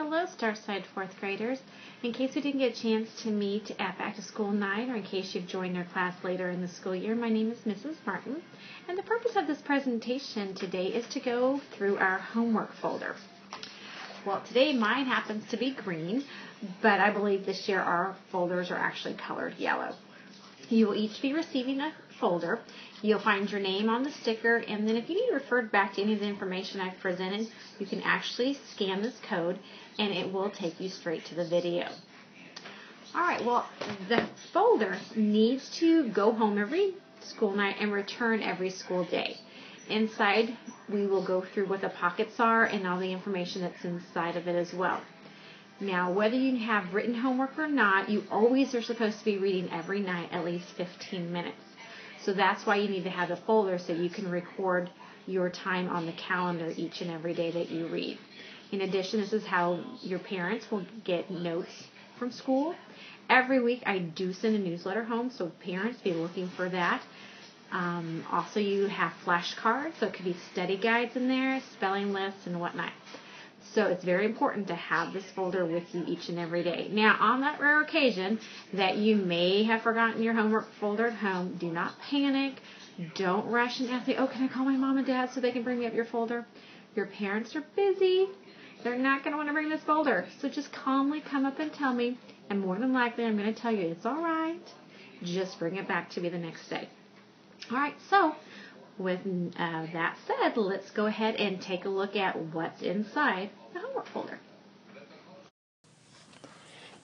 Hello, Starside 4th graders. In case we didn't get a chance to meet at Back to School night, or in case you've joined our class later in the school year, my name is Mrs. Martin, and the purpose of this presentation today is to go through our homework folder. Well, today mine happens to be green, but I believe this year our folders are actually colored yellow. You will each be receiving a folder. You'll find your name on the sticker, and then if you need referred back to any of the information I've presented, you can actually scan this code and it will take you straight to the video. Alright, well, the folder needs to go home every school night and return every school day. Inside, we will go through what the pockets are and all the information that's inside of it as well. Now, whether you have written homework or not, you always are supposed to be reading every night at least 15 minutes. So that's why you need to have a folder so you can record your time on the calendar each and every day that you read. In addition, this is how your parents will get notes from school. Every week I do send a newsletter home, so parents be looking for that. Also, you have flashcards, so it could be study guides in there, spelling lists, and whatnot. So it's very important to have this folder with you each and every day. Now, on that rare occasion that you may have forgotten your homework folder at home, do not panic. Don't rush and ask me, oh, can I call my mom and dad so they can bring me up your folder? Your parents are busy. They're not going to want to bring this folder. So just calmly come up and tell me, and more than likely I'm going to tell you it's all right. Just bring it back to me the next day. All right, so with that said, let's go ahead and take a look at what's inside the homework folder.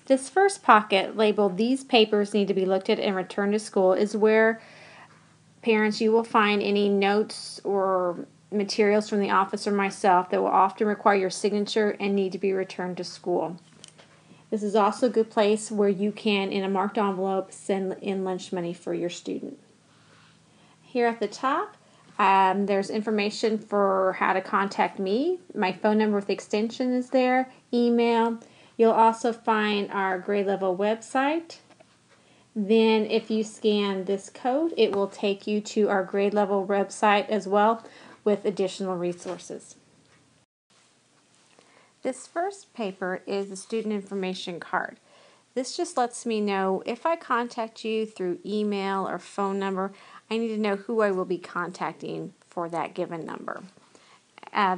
This first pocket labeled "These papers need to be looked at and returned to school" is where parents, you will find any notes or materials from the office or myself that will often require your signature and need to be returned to school. This is also a good place where you can, in a marked envelope, send in lunch money for your student. Here at the top, there's information for how to contact me. My phone number with extension is there, email. You'll also find our grade level website. Then if you scan this code, it will take you to our grade level website as well with additional resources. This first paper is the student information card. This just lets me know if I contact you through email or phone number, I need to know who I will be contacting for that given number.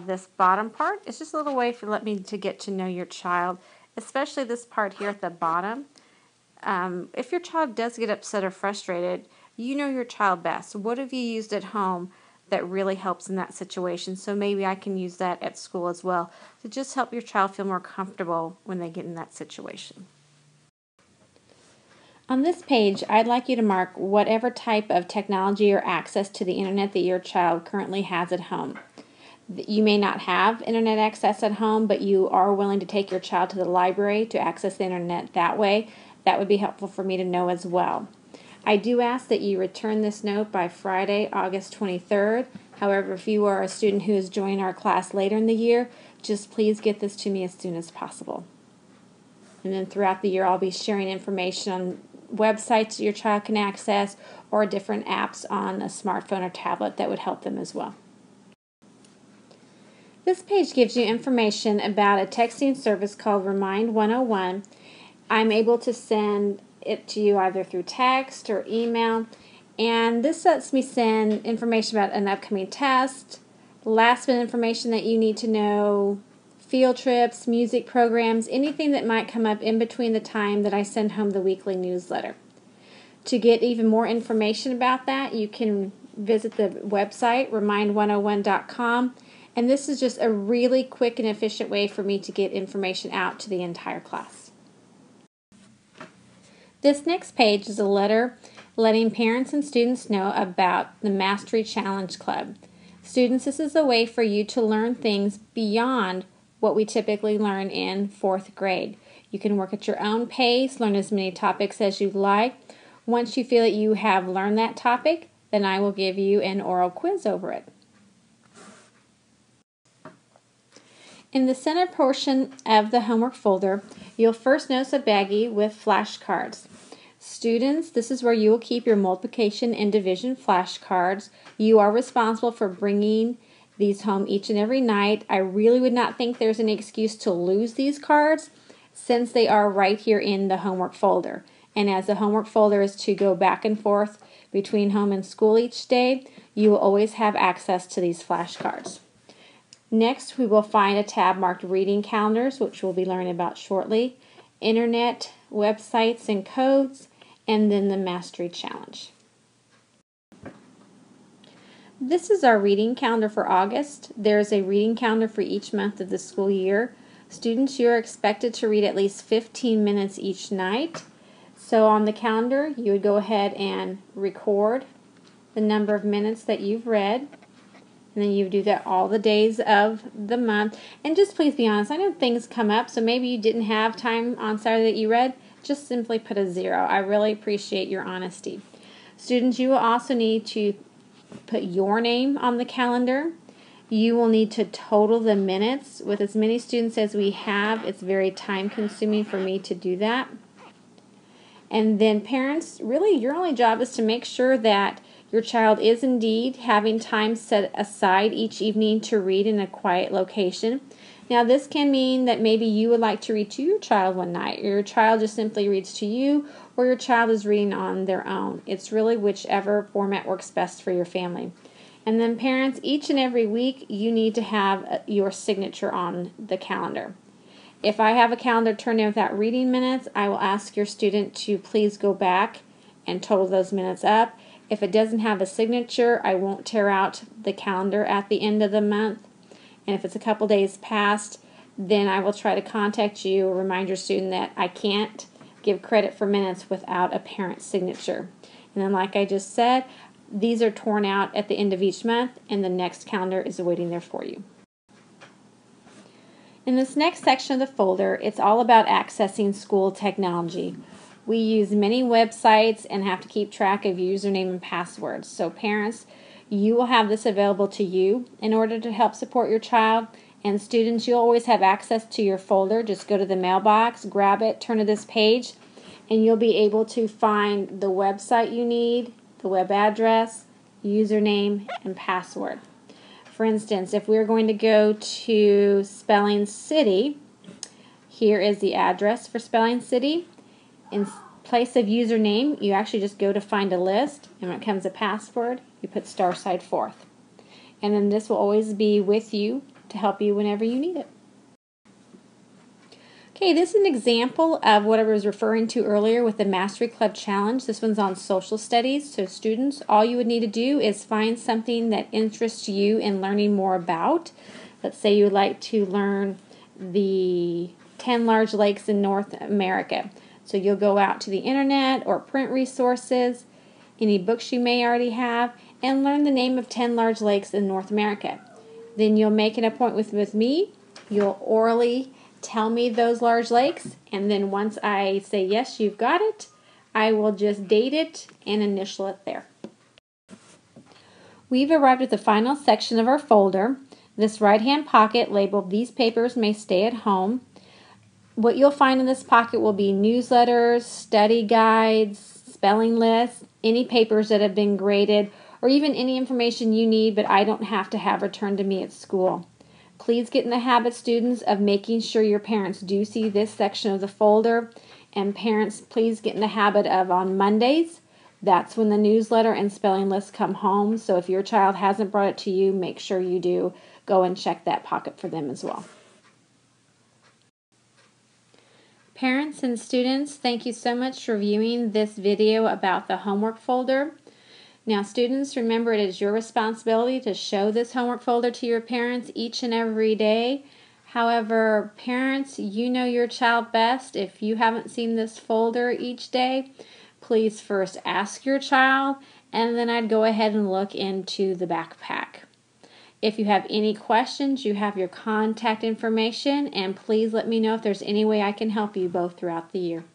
This bottom part is just a little way for me to get to know your child, especially this part here at the bottom. If your child does get upset or frustrated, you know your child best. What have you used at home that really helps in that situation? So maybe I can use that at school as well to just help your child feel more comfortable when they get in that situation. On this page, I'd like you to mark whatever type of technology or access to the internet that your child currently has at home. You may not have internet access at home, but you are willing to take your child to the library to access the internet that way. That would be helpful for me to know as well. I do ask that you return this note by Friday, August 23rd. However, if you are a student who is joining our class later in the year, just please get this to me as soon as possible. And then throughout the year, I'll be sharing information on websites your child can access or different apps on a smartphone or tablet that would help them as well. This page gives you information about a texting service called Remind 101. I'm able to send it to you either through text or email, and this lets me send information about an upcoming test, last minute information that you need to know, field trips, music programs, anything that might come up in between the time that I send home the weekly newsletter. To get even more information about that, you can visit the website, remind101.com, and this is just a really quick and efficient way for me to get information out to the entire class. This next page is a letter letting parents and students know about the Mastery Challenge Club. Students, this is a way for you to learn things beyond what we typically learn in 4th grade. You can work at your own pace, learn as many topics as you like. Once you feel that you have learned that topic, then I will give you an oral quiz over it. In the center portion of the homework folder, you'll first notice a baggie with flashcards. Students, this is where you will keep your multiplication and division flashcards. You are responsible for bringing these home each and every night. I really would not think there's any excuse to lose these cards since they are right here in the homework folder. And as the homework folder is to go back and forth between home and school each day, you will always have access to these flashcards. Next, we will find a tab marked Reading Calendars, which we'll be learning about shortly, Internet, Websites and Codes, and then the Mastery Challenge. This is our reading calendar for August. There's a reading calendar for each month of the school year. Students, you are expected to read at least 15 minutes each night. So on the calendar, you would go ahead and record the number of minutes that you've read. And then you do that all the days of the month. And just please be honest, I know things come up, so maybe you didn't have time on Saturday that you read. Just simply put a 0. I really appreciate your honesty. Students, you will also need to put your name on the calendar. You will need to total the minutes. With as many students as we have, it's very time consuming for me to do that. And then parents, really your only job is to make sure that your child is indeed having time set aside each evening to read in a quiet location. Now this can mean that maybe you would like to read to your child one night, or your child just simply reads to you, or your child is reading on their own. It's really whichever format works best for your family. And then parents, each and every week you need to have your signature on the calendar. If I have a calendar turned in without reading minutes, I will ask your student to please go back and total those minutes up. If it doesn't have a signature, I won't tear out the calendar at the end of the month. And if it's a couple days past, then I will try to contact you or remind your student that I can't give credit for minutes without a parent signature. And then like I just said, these are torn out at the end of each month and the next calendar is waiting there for you. In this next section of the folder, it's all about accessing school technology. We use many websites and have to keep track of username and passwords. So parents, you will have this available to you in order to help support your child. And students, you'll always have access to your folder. Just go to the mailbox, grab it, turn to this page, and you'll be able to find the website you need, the web address, username, and password. For instance, if we're going to go to Spelling City, here is the address for Spelling City. In place of username, you actually just go to find a list, and when it comes to password, you put *4. And then this will always be with you to help you whenever you need it. Okay, this is an example of what I was referring to earlier with the Mastery Club Challenge. This one's on social studies. So students, all you would need to do is find something that interests you in learning more about. Let's say you would like to learn the 10 large lakes in North America. So you'll go out to the internet or print resources, any books you may already have, and learn the name of 10 large lakes in North America. Then you'll make an appointment with me. You'll orally tell me those large lakes, and then once I say yes, you've got it, I will just date it and initial it there. We've arrived at the final section of our folder. This right-hand pocket labeled "These papers may stay at home." What you'll find in this pocket will be newsletters, study guides, spelling lists, any papers that have been graded, or even any information you need but I don't have to have returned to me at school. Please get in the habit, students, of making sure your parents do see this section of the folder. And parents, please get in the habit of on Mondays, that's when the newsletter and spelling list come home. So if your child hasn't brought it to you, make sure you do go and check that pocket for them as well. Parents and students, thank you so much for viewing this video about the homework folder. Now students, remember it is your responsibility to show this homework folder to your parents each and every day. However, parents, you know your child best. If you haven't seen this folder each day, please first ask your child, and then I'd go ahead and look into the backpack. If you have any questions, you have your contact information, and please let me know if there's any way I can help you both throughout the year.